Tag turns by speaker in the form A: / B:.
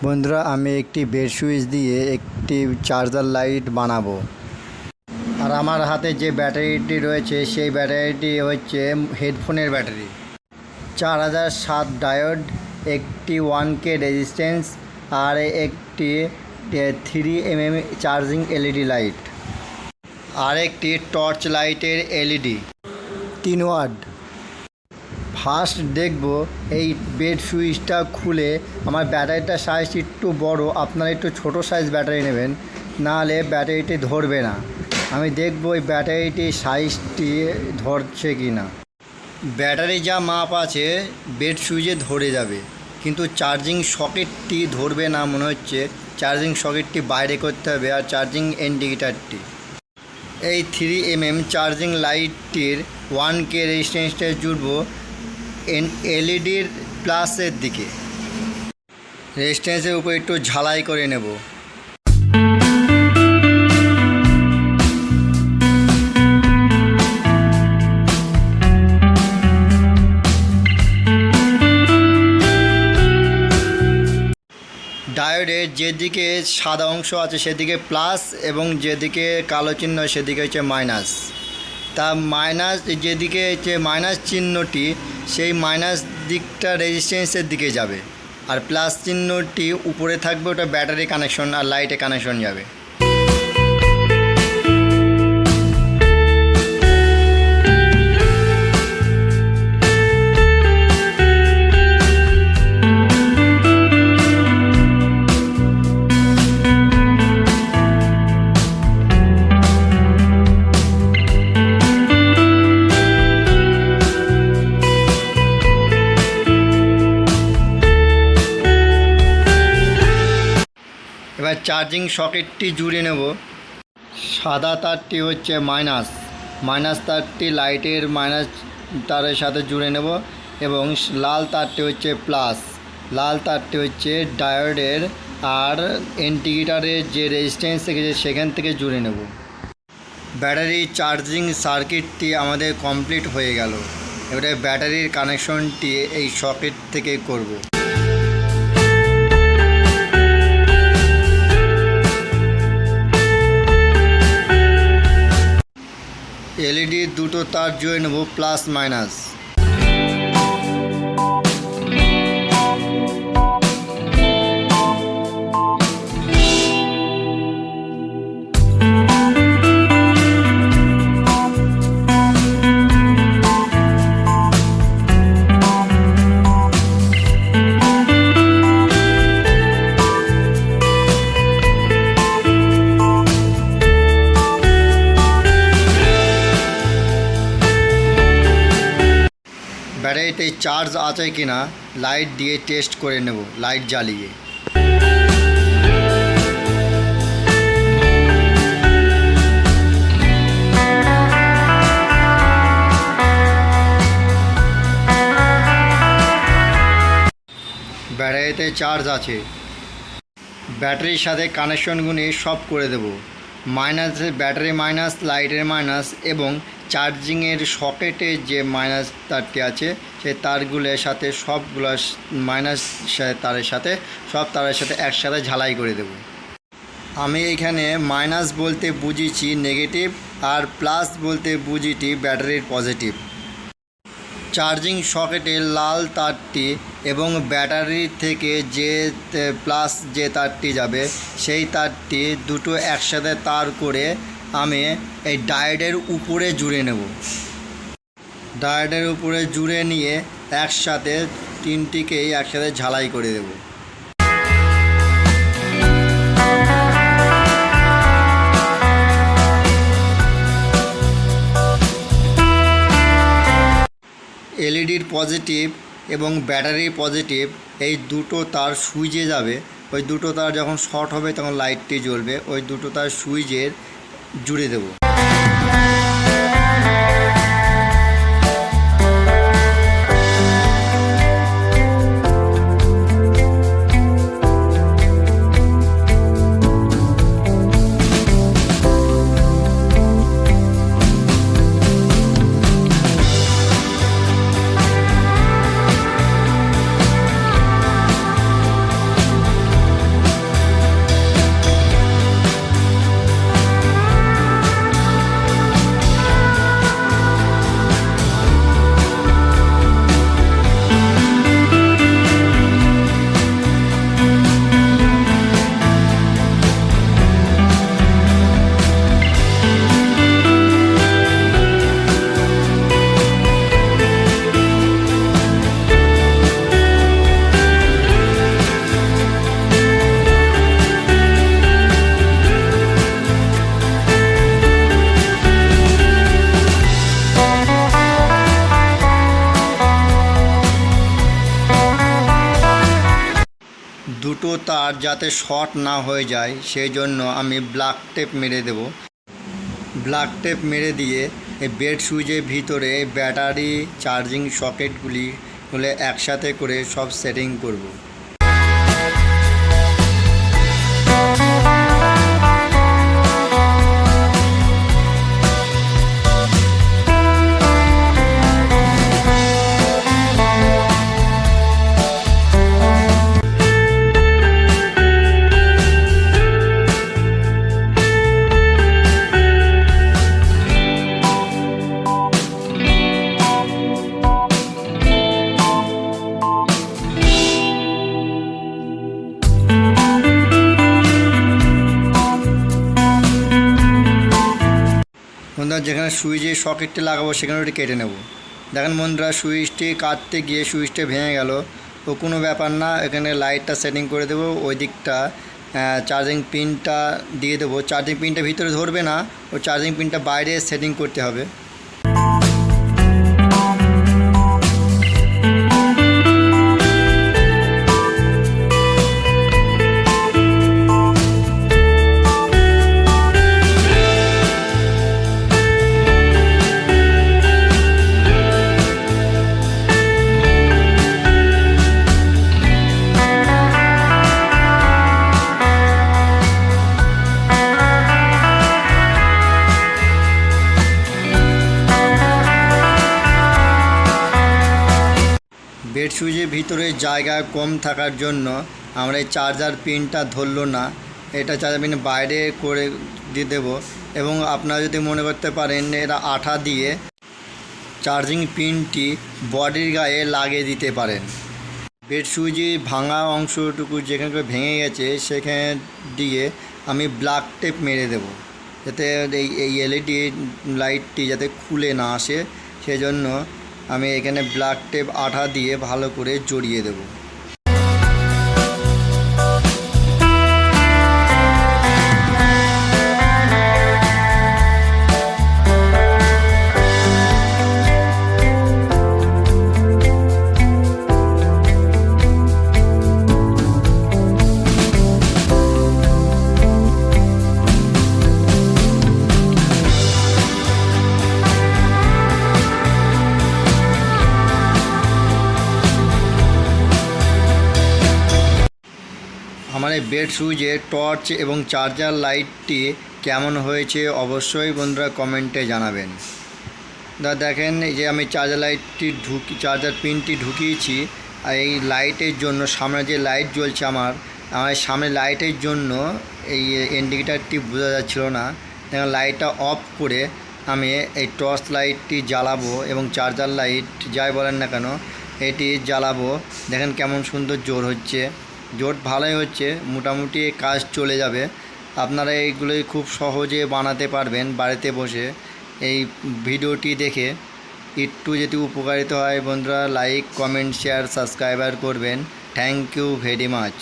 A: বন্ধুরা, আমি একটি বেড সুইচ দিয়ে একটি চার্জার লাইট বানাবো। আর আমার হাতে যে ব্যাটারিটি রয়েছে সেই ব্যাটারিটি হচ্ছে হেডফোনের ব্যাটারি। 4007 ডায়োড, একটি 1K রেজিস্ট্যান্স আর একটি 3mm চার্জিং এলইডি লাইট আর একটি টর্চ লাইটের এলইডি 3 ওয়াট। ফার্স্ট দেখব এই বেড সুইচটা খুলে। আমার ব্যাটারিটার সাইজ একটু বড়, আপনারা একটু ছোট সাইজ ব্যাটারি নেবেন, নাহলে ব্যাটারিটি ধরবে না। আমি দেখব এই ব্যাটারিটির সাইজটি ধরছে কি না। ব্যাটারি যা মাপ আছে বেড সুইচে ধরে যাবে, কিন্তু চার্জিং সকেটটি ধরবে না মনে হচ্ছে। চার্জিং সকেটটি বাইরে করতে হবে আর চার্জিং ইন্ডিকেটারটি। এই 3mm চার্জিং লাইটটির 1K রেজিস্ট্যান্সটা জুড়ব এলইডির প্লাসের দিকে। রেজিস্ট্যান্সের উপর একটু ঝালাই করে নেব। ডায়োডের যেদিকে সাদা অংশ আছে সেদিকে প্লাস এবং যেদিকে কালো চিহ্ন সেদিকে হচ্ছে মাইনাস। তা মাইনাস যেদিকে হচ্ছে মাইনাস চিহ্নটি, সেই মাইনাস দিকটা রেজিস্ট্যান্সের দিকে যাবে, আর প্লাস চিহ্নটি উপরে থাকবে, ওটা ব্যাটারি কানেকশন আর লাইটে কানেকশন যাবে। এবার চার্জিং সকেটটি জুড়ে নেব। সাদা তারটি হচ্ছে মাইনাস তারটি লাইটের মাইনাস তারের সাথে জুড়ে নেব, এবং লাল তারটি হচ্ছে প্লাস, লাল তারটি হচ্ছে ডায়োডের আর ইন্ডিকেটারের যে রেজিস্ট্যান্স থেকে সেখান থেকে জুড়ে নেব। ব্যাটারি চার্জিং সার্কিটটি আমাদের কমপ্লিট হয়ে গেল। এবারে ব্যাটারির কানেকশনটি এই সকেট থেকে করব। এলইডি দুটো তার জুড়ে নেব, প্লাস মাইনাস। ব্যাটারিতে চার্জ আছে কিনা লাইট দিয়ে টেস্ট করে নেব, লাইট জ্বালিয়ে। ব্যাটারিতে চার্জ আছে। ব্যাটারির সাথে কানেকশনগুলি সব করে দেব। মাইনাসের ব্যাটারি মাইনাস, লাইটের মাইনাস এবং চার্জিংয়ের সকেটে যে মাইনাস তারটি আছে সেই তারগুলোর সাথে সবগুলো মাইনাস তারের সাথে সব তারের সাথে একসাথে ঝালাই করে দেব। আমি এইখানে মাইনাস বলতে বুঝিছি নেগেটিভ, আর প্লাস বলতে বুঝিটি ব্যাটারির পজিটিভ। চার্জিং সকেটের লাল তারটি এবং ব্যাটারি থেকে যে প্লাস যে তারটি যাবে সেই তারটি দুটো একসাথে তার করে আমি এই ডায়োডের উপরে জুড়ে নেব। ডায়োডের উপরে জুড়ে নিয়ে একসাথে তিনটিকেই একসাথে ঝালাই করে দেব। এলইডির পজিটিভ এবং ব্যাটারির পজিটিভ এই দুটো তার সুইচে যাবে। ওই দুটো তার যখন শর্ট হবে তখন লাইটটি জ্বলবে। ওই দুটো তার সুইচের জুড়ে দেব। দুটো তার যাতে শর্ট না হয়ে যায় সেই জন্য আমি ব্ল্যাক টেপ মেরে দেব। ব্ল্যাক টেপ মেরে দিয়ে এই বেড সুইচের ভিতরে ব্যাটারি চার্জিং সকেটগুলি একসাথে করে সব সেটিং করব। বন্ধুরা যেখানে সুইচের সকেটটি লাগাবো সেখানে ওটি কেটে নেব। দেখেন বন্ধুরা সুইচটি কাটতে গিয়ে সুইচটা ভেঙে গেল, তো কোনো ব্যাপার না, এখানে লাইটটা সেটিং করে দেবো। ওই দিকটা চার্জিং পিনটা দিয়ে দেবো। চার্জিং পিনটা ভিতরে ধরবে না, ও চার্জিং পিনটা বাইরে সেটিং করতে হবে। বেড সুইচের ভিতরে জায়গা কম থাকার জন্য আমরা এই চার্জার পিনটা ধরলো না, এটা চার্জার পিন বাইরে করে দিয়ে দেবো। এবং আপনারা যদি মনে করতে পারেন এরা আঠা দিয়ে চার্জিং পিনটি বডির গায়ে লাগিয়ে দিতে পারেন। বেড সুইচের ভাঙা অংশটুকু যেখানে ভেঙে গেছে সেখানে দিয়ে আমি ব্ল্যাক টেপ মেরে দেব, যাতে এই এলইডি লাইটটি যাতে খুলে না আসে, সেজন্য আমি এখানে ব্ল্যাক টেপ আঠা দিয়ে ভালো করে জড়িয়ে দেব। আমার এই বেড সুইচের টর্চ এবং চার্জার লাইটটি কেমন হয়েছে অবশ্যই বন্ধুরা কমেন্টে জানাবেন। দেখেন এই যে আমি চার্জার পিনটি ঢুকিয়েছি, আর এই লাইটের জন্য সামনে যে লাইট জ্বলছে আমার সামনে লাইটের জন্য এই ইন্ডিকেটারটি বোঝা যাচ্ছিল না। দেখেন লাইটটা অফ করে আমি এই টর্চ লাইটটি জ্বালাবো এবং চার্জার লাইট যাই বলেন না কেন এটি জ্বালাবো। দেখেন কেমন সুন্দর জোর হচ্ছে, জোর ভালোই হচ্ছে, মোটামুটি কাজ চলে যাবে। আপনারা এইগুলোই খুব সহজে বানাতে পারবেন বাড়িতে বসে। এই ভিডিওটি দেখে একটু যদি উপকারিত হয় বন্ধুরা লাইক কমেন্ট শেয়ার সাবস্ক্রাইবার করবেন। Thank you very much.